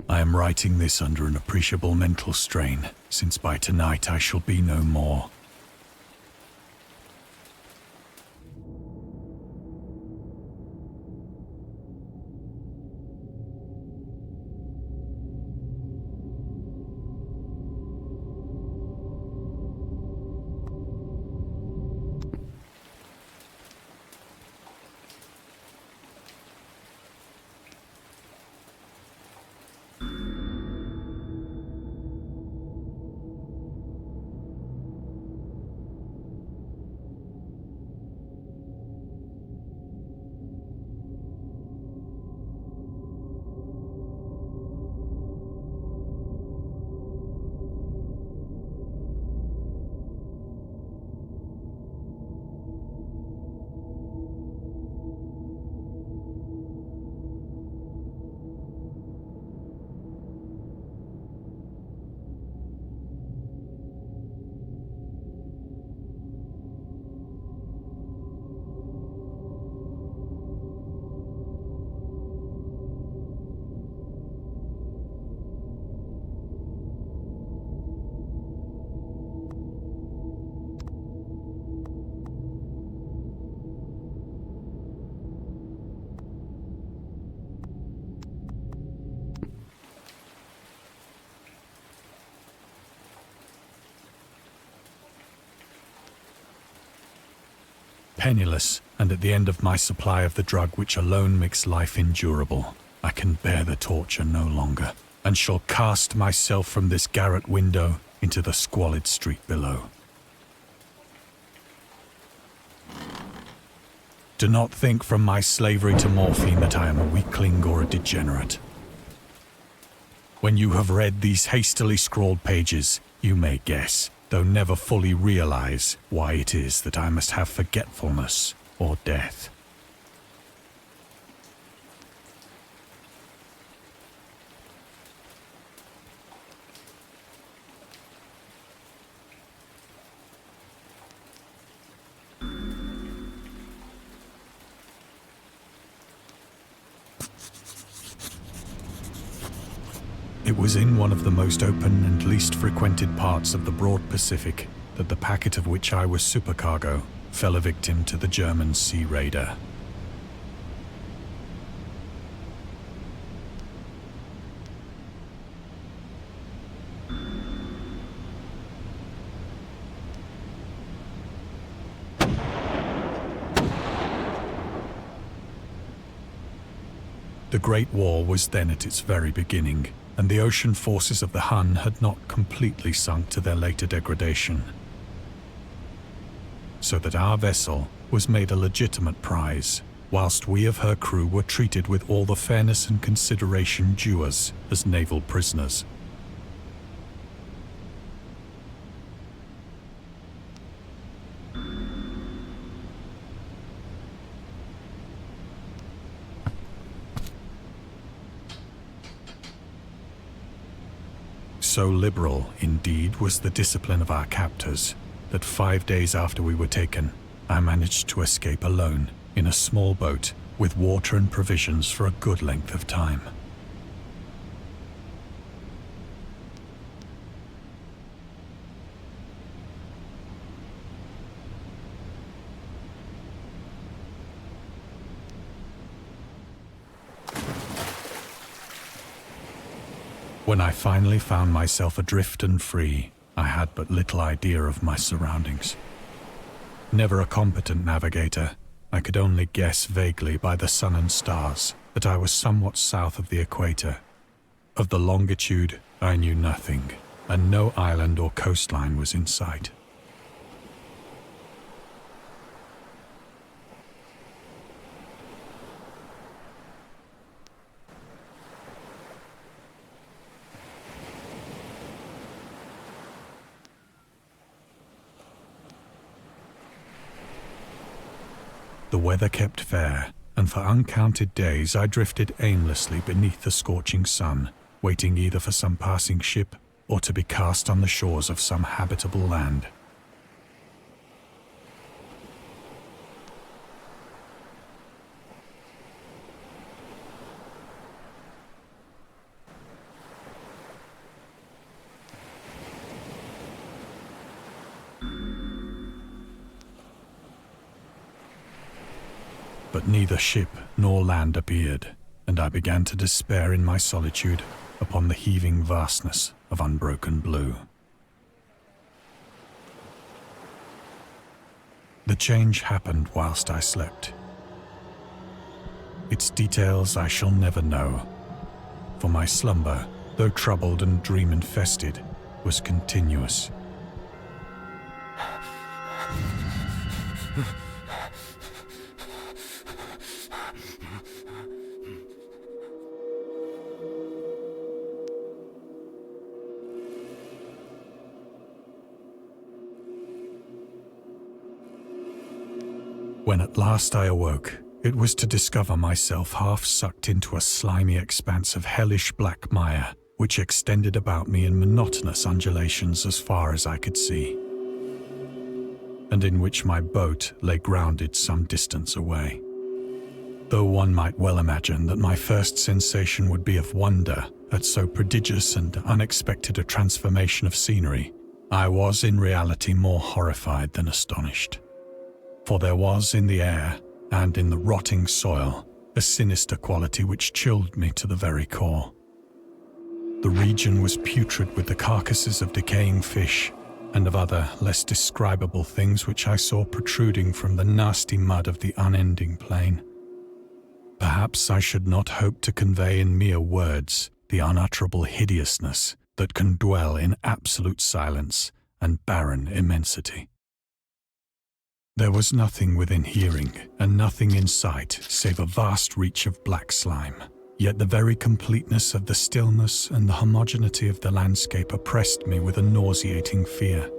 I am writing this under an appreciable mental strain, since by tonight I shall be no more. Penniless, and at the end of my supply of the drug which alone makes life endurable, I can bear the torture no longer, and shall cast myself from this garret window into the squalid street below. Do not think from my slavery to morphine that I am a weakling or a degenerate. When you have read these hastily scrawled pages, you may guess, though never fully realize, why it is that I must have forgetfulness or death. It was in one of the most open and least frequented parts of the broad Pacific that the packet of which I was supercargo fell a victim to the German sea raider. The Great War was then at its very beginning, and the ocean forces of the Hun had not completely sunk to their later degradation. So that our vessel was made a legitimate prize, whilst we of her crew were treated with all the fairness and consideration due us as naval prisoners. So liberal, indeed, was the discipline of our captors, that 5 days after we were taken, I managed to escape alone in a small boat with water and provisions for a good length of time. When I finally found myself adrift and free, I had but little idea of my surroundings. Never a competent navigator, I could only guess vaguely by the sun and stars that I was somewhat south of the equator. Of the longitude, I knew nothing, and no island or coastline was in sight. The weather kept fair, and for uncounted days I drifted aimlessly beneath the scorching sun, waiting either for some passing ship or to be cast on the shores of some habitable land. But neither ship nor land appeared, and I began to despair in my solitude upon the heaving vastness of unbroken blue. The change happened whilst I slept. Its details I shall never know, for my slumber, though troubled and dream-infested, was continuous. When at last I awoke, it was to discover myself half sucked into a slimy expanse of hellish black mire, which extended about me in monotonous undulations as far as I could see, and in which my boat lay grounded some distance away. Though one might well imagine that my first sensation would be of wonder at so prodigious and unexpected a transformation of scenery, I was in reality more horrified than astonished. For there was in the air, and in the rotting soil, a sinister quality which chilled me to the very core. The region was putrid with the carcasses of decaying fish, and of other less describable things which I saw protruding from the nasty mud of the unending plain. Perhaps I should not hope to convey in mere words the unutterable hideousness that can dwell in absolute silence and barren immensity. There was nothing within hearing, and nothing in sight save a vast reach of black slime. Yet the very completeness of the stillness and the homogeneity of the landscape oppressed me with a nauseating fear.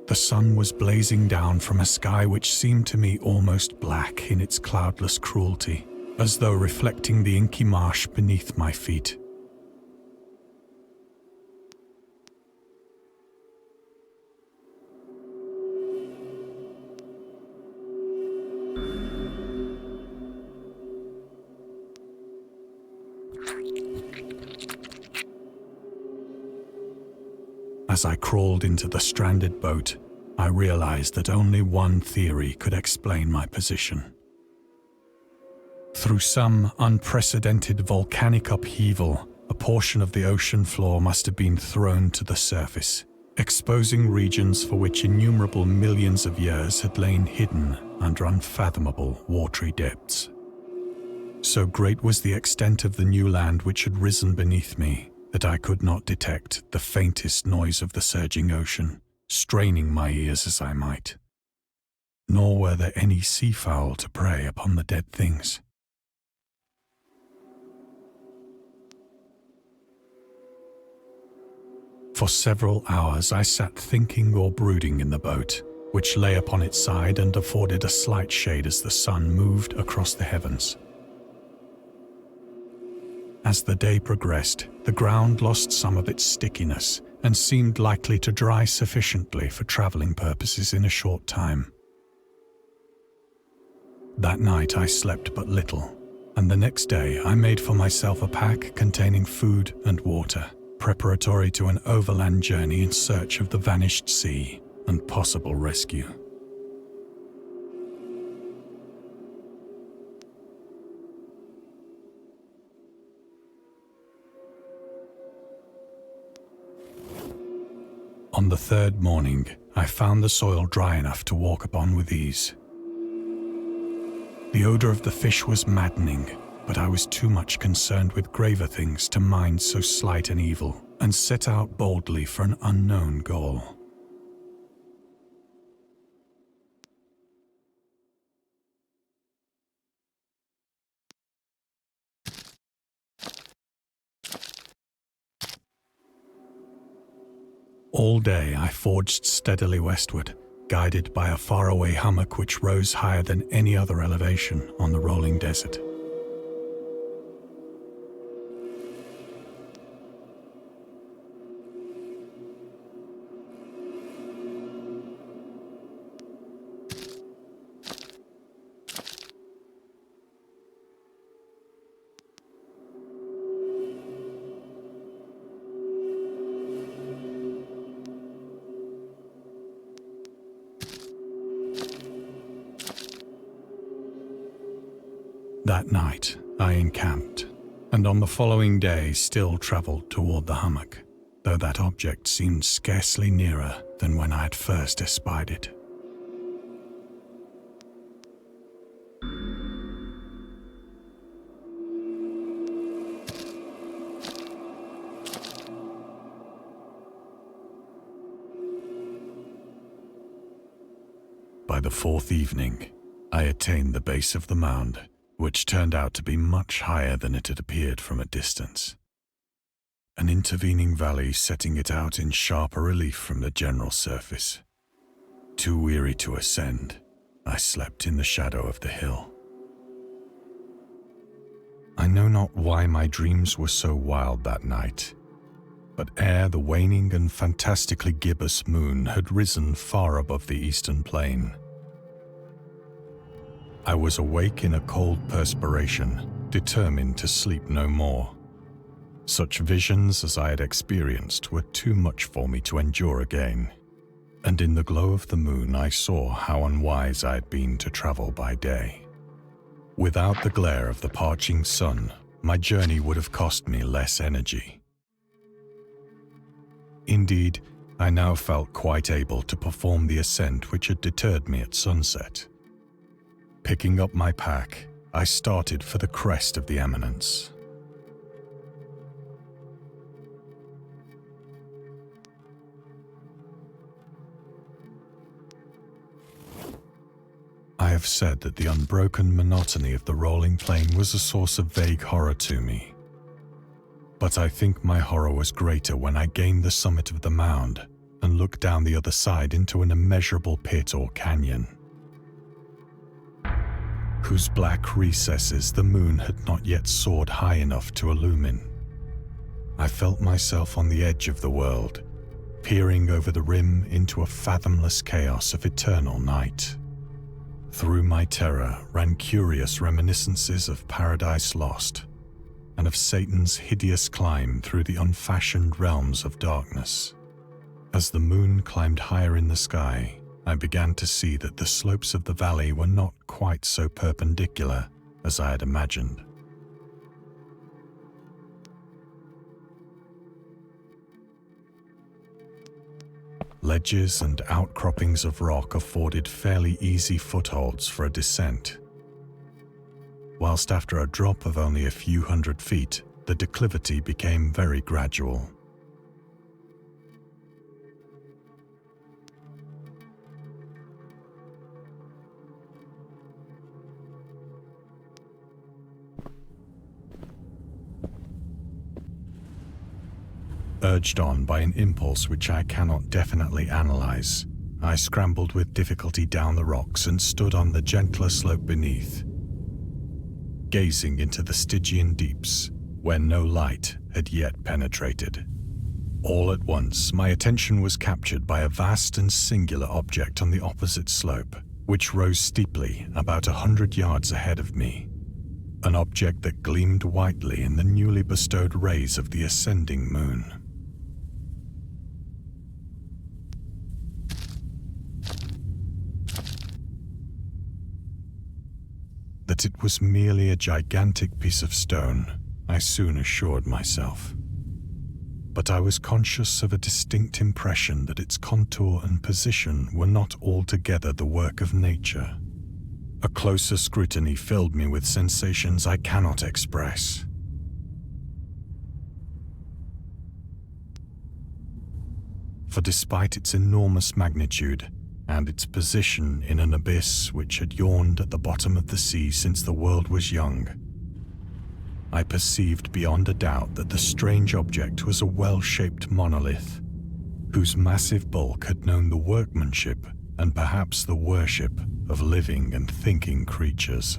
The sun was blazing down from a sky which seemed to me almost black in its cloudless cruelty, as though reflecting the inky marsh beneath my feet. As I crawled into the stranded boat, I realized that only one theory could explain my position. Through some unprecedented volcanic upheaval, a portion of the ocean floor must have been thrown to the surface, exposing regions for which innumerable millions of years had lain hidden under unfathomable watery depths. So great was the extent of the new land which had risen beneath me, that I could not detect the faintest noise of the surging ocean, straining my ears as I might. Nor were there any seafowl to prey upon the dead things. For several hours I sat thinking or brooding in the boat, which lay upon its side and afforded a slight shade as the sun moved across the heavens. As the day progressed, the ground lost some of its stickiness and seemed likely to dry sufficiently for traveling purposes in a short time. That night I slept but little, and the next day I made for myself a pack containing food and water, preparatory to an overland journey in search of the vanished sea and possible rescue. On the third morning, I found the soil dry enough to walk upon with ease. The odor of the fish was maddening, but I was too much concerned with graver things to mind so slight an evil, and set out boldly for an unknown goal. All day I forged steadily westward, guided by a faraway hummock which rose higher than any other elevation on the rolling desert. That night, I encamped, and on the following day still travelled toward the hummock, though that object seemed scarcely nearer than when I had first espied it. By the fourth evening, I attained the base of the mound, which turned out to be much higher than it had appeared from a distance. An intervening valley setting it out in sharper relief from the general surface. Too weary to ascend, I slept in the shadow of the hill. I know not why my dreams were so wild that night, but ere the waning and fantastically gibbous moon had risen far above the eastern plain, I was awake in a cold perspiration, determined to sleep no more. Such visions as I had experienced were too much for me to endure again, and in the glow of the moon I saw how unwise I had been to travel by day. Without the glare of the parching sun, my journey would have cost me less energy. Indeed, I now felt quite able to perform the ascent which had deterred me at sunset. Picking up my pack, I started for the crest of the eminence. I have said that the unbroken monotony of the rolling plain was a source of vague horror to me. But I think my horror was greater when I gained the summit of the mound and looked down the other side into an immeasurable pit or canyon, whose black recesses the moon had not yet soared high enough to illumine. I felt myself on the edge of the world, peering over the rim into a fathomless chaos of eternal night. Through my terror ran curious reminiscences of Paradise Lost, and of Satan's hideous climb through the unfashioned realms of darkness. As the moon climbed higher in the sky, I began to see that the slopes of the valley were not quite so perpendicular as I had imagined. Ledges and outcroppings of rock afforded fairly easy footholds for a descent, whilst after a drop of only a few hundred feet, the declivity became very gradual. Urged on by an impulse which I cannot definitely analyze, I scrambled with difficulty down the rocks and stood on the gentler slope beneath, gazing into the Stygian deeps where no light had yet penetrated. All at once, my attention was captured by a vast and singular object on the opposite slope, which rose steeply about 100 yards ahead of me. An object that gleamed whitely in the newly bestowed rays of the ascending moon. That it was merely a gigantic piece of stone, I soon assured myself. But I was conscious of a distinct impression that its contour and position were not altogether the work of nature. A closer scrutiny filled me with sensations I cannot express. For despite its enormous magnitude, and its position in an abyss which had yawned at the bottom of the sea since the world was young, I perceived beyond a doubt that the strange object was a well-shaped monolith, whose massive bulk had known the workmanship and perhaps the worship of living and thinking creatures.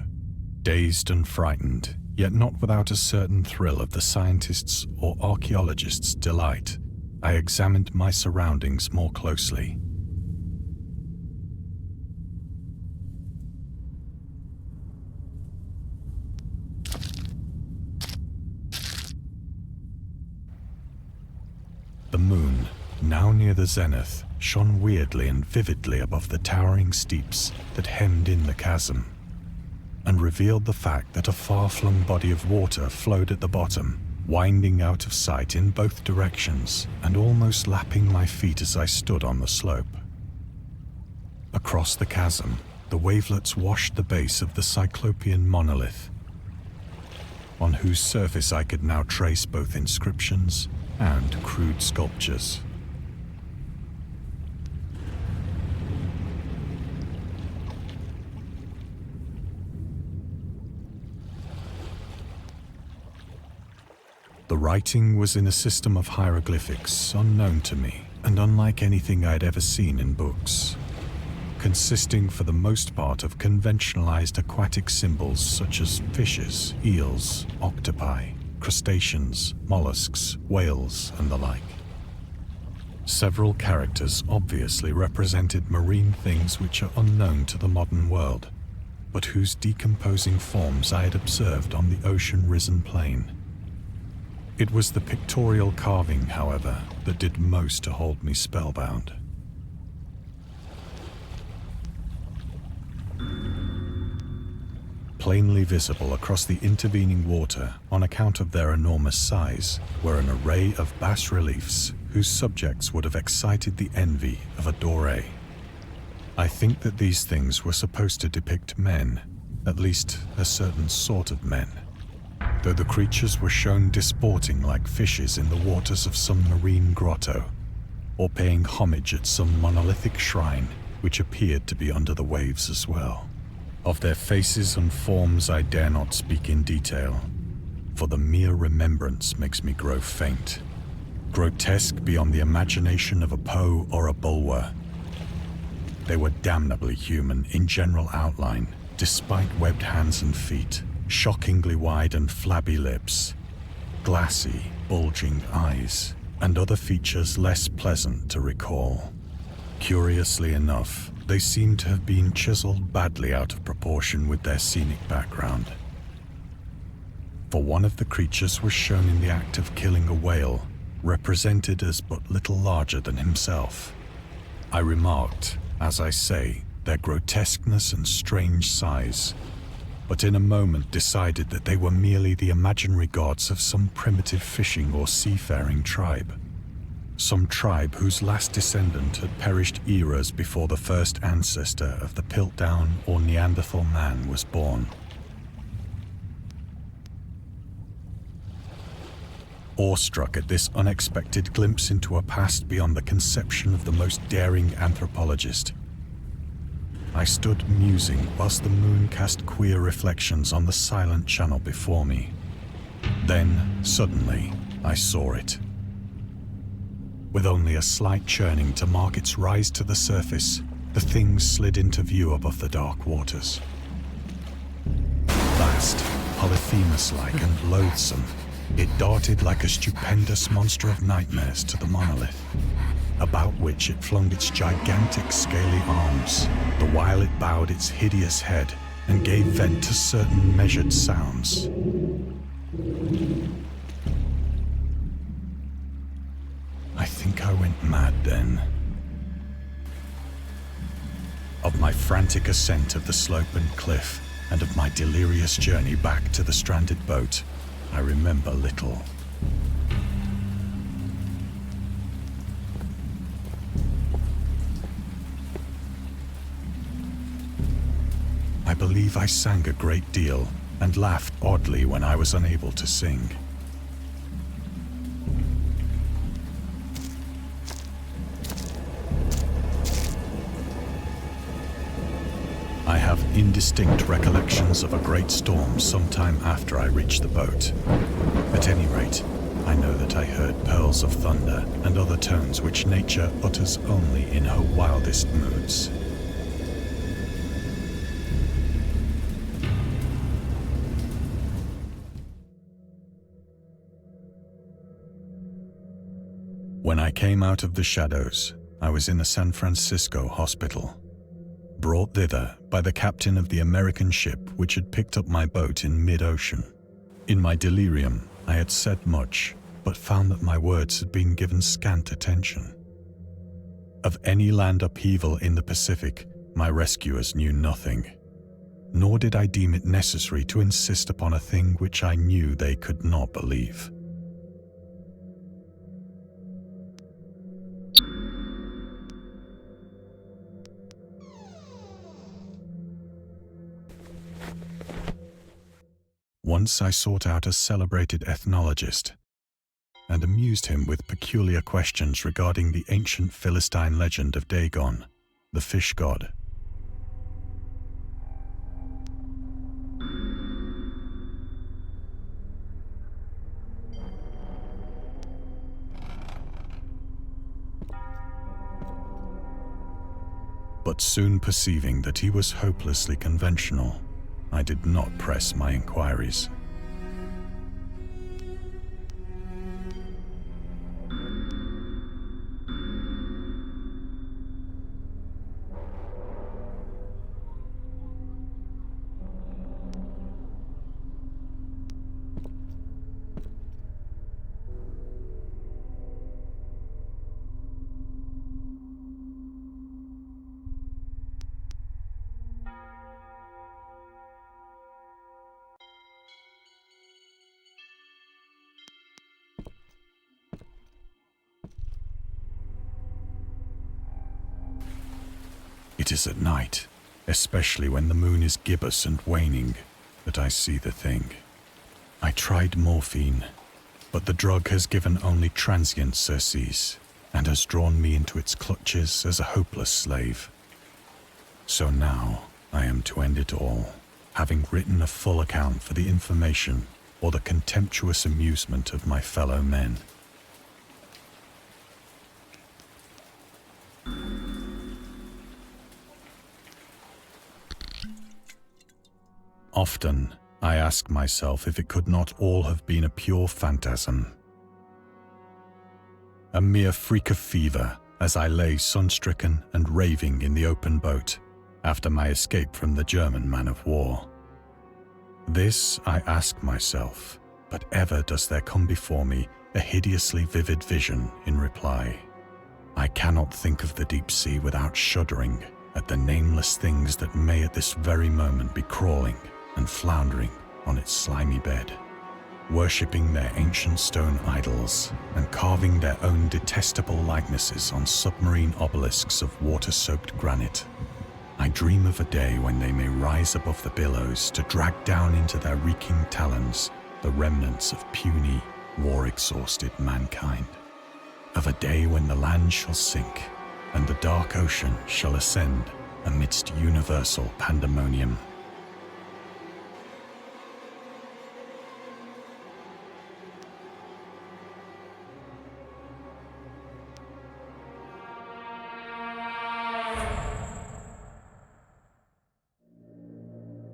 Dazed and frightened, yet not without a certain thrill of the scientist's or archaeologist's delight, I examined my surroundings more closely. The moon, now near the zenith, shone weirdly and vividly above the towering steeps that hemmed in the chasm. and revealed the fact that a far-flung body of water flowed at the bottom, winding out of sight in both directions and almost lapping my feet as I stood on the slope. Across the chasm, the wavelets washed the base of the Cyclopean monolith, on whose surface I could now trace both inscriptions and crude sculptures. The writing was in a system of hieroglyphics unknown to me and unlike anything I'd ever seen in books, consisting for the most part of conventionalized aquatic symbols such as fishes, eels, octopi, crustaceans, mollusks, whales, and the like. Several characters obviously represented marine things which are unknown to the modern world, but whose decomposing forms I had observed on the ocean-risen plain. It was the pictorial carving, however, that did most to hold me spellbound. Plainly visible across the intervening water on account of their enormous size were an array of bas-reliefs whose subjects would have excited the envy of a doré. I think that these things were supposed to depict men, at least a certain sort of men, though the creatures were shown disporting like fishes in the waters of some marine grotto, or paying homage at some monolithic shrine which appeared to be under the waves as well. Of their faces and forms I dare not speak in detail, for the mere remembrance makes me grow faint, grotesque beyond the imagination of a Poe or a Bulwer. They were damnably human in general outline, despite webbed hands and feet, shockingly wide and flabby lips, glassy, bulging eyes, and other features less pleasant to recall. Curiously enough, they seem to have been chiseled badly out of proportion with their scenic background. For one of the creatures was shown in the act of killing a whale, represented as but little larger than himself. I remarked, as I say, their grotesqueness and strange size, but in a moment decided that they were merely the imaginary gods of some primitive fishing or seafaring tribe. Some tribe whose last descendant had perished eras before the first ancestor of the Piltdown or Neanderthal man was born. Awestruck at this unexpected glimpse into a past beyond the conception of the most daring anthropologist, I stood musing whilst the moon cast queer reflections on the silent channel before me. Then, suddenly, I saw it. With only a slight churning to mark its rise to the surface, the thing slid into view above the dark waters. Vast, Polyphemus-like and loathsome, it darted like a stupendous monster of nightmares to the monolith, about which it flung its gigantic scaly arms, the while it bowed its hideous head and gave vent to certain measured sounds. I think I went mad then. Of my frantic ascent of the slope and cliff, and of my delirious journey back to the stranded boat, I remember little. I believe I sang a great deal and laughed oddly when I was unable to sing. I have indistinct recollections of a great storm sometime after I reached the boat. At any rate, I know that I heard pearls of thunder and other tones which nature utters only in her wildest moods. When I came out of the shadows, I was in a San Francisco hospital, brought thither by the captain of the American ship which had picked up my boat in mid-ocean. In my delirium, I had said much, but found that my words had been given scant attention. Of any land upheaval in the Pacific, my rescuers knew nothing. nor did I deem it necessary to insist upon a thing which I knew they could not believe. Once I sought out a celebrated ethnologist and amused him with peculiar questions regarding the ancient Philistine legend of Dagon, the fish god. But soon perceiving that he was hopelessly conventional, I did not press my inquiries. It is at night, especially when the moon is gibbous and waning, that I see the thing. I tried morphine, but the drug has given only transient surcease and has drawn me into its clutches as a hopeless slave. So now I am to end it all, having written a full account for the information or the contemptuous amusement of my fellow men. Often, I ask myself if it could not all have been a pure phantasm. A mere freak of fever as I lay sun-stricken and raving in the open boat after my escape from the German man-of-war. This I ask myself, but ever does there come before me a hideously vivid vision in reply. I cannot think of the deep sea without shuddering at the nameless things that may at this very moment be crawling and floundering on its slimy bed, worshipping their ancient stone idols and carving their own detestable likenesses on submarine obelisks of water-soaked granite. I dream of a day when they may rise above the billows to drag down into their reeking talons the remnants of puny, war-exhausted mankind. Of a day when the land shall sink and the dark ocean shall ascend amidst universal pandemonium.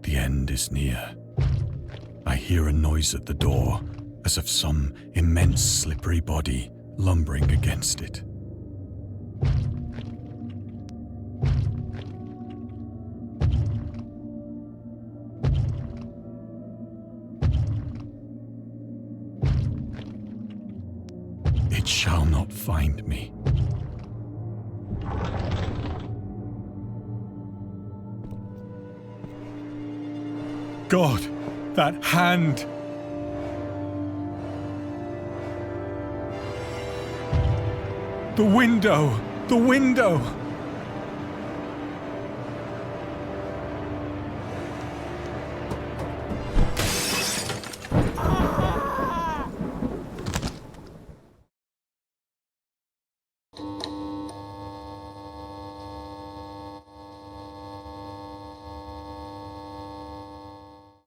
The end is near. I hear a noise at the door, as of some immense slippery body lumbering against it. It shall not find me. God, that hand! The window! The window!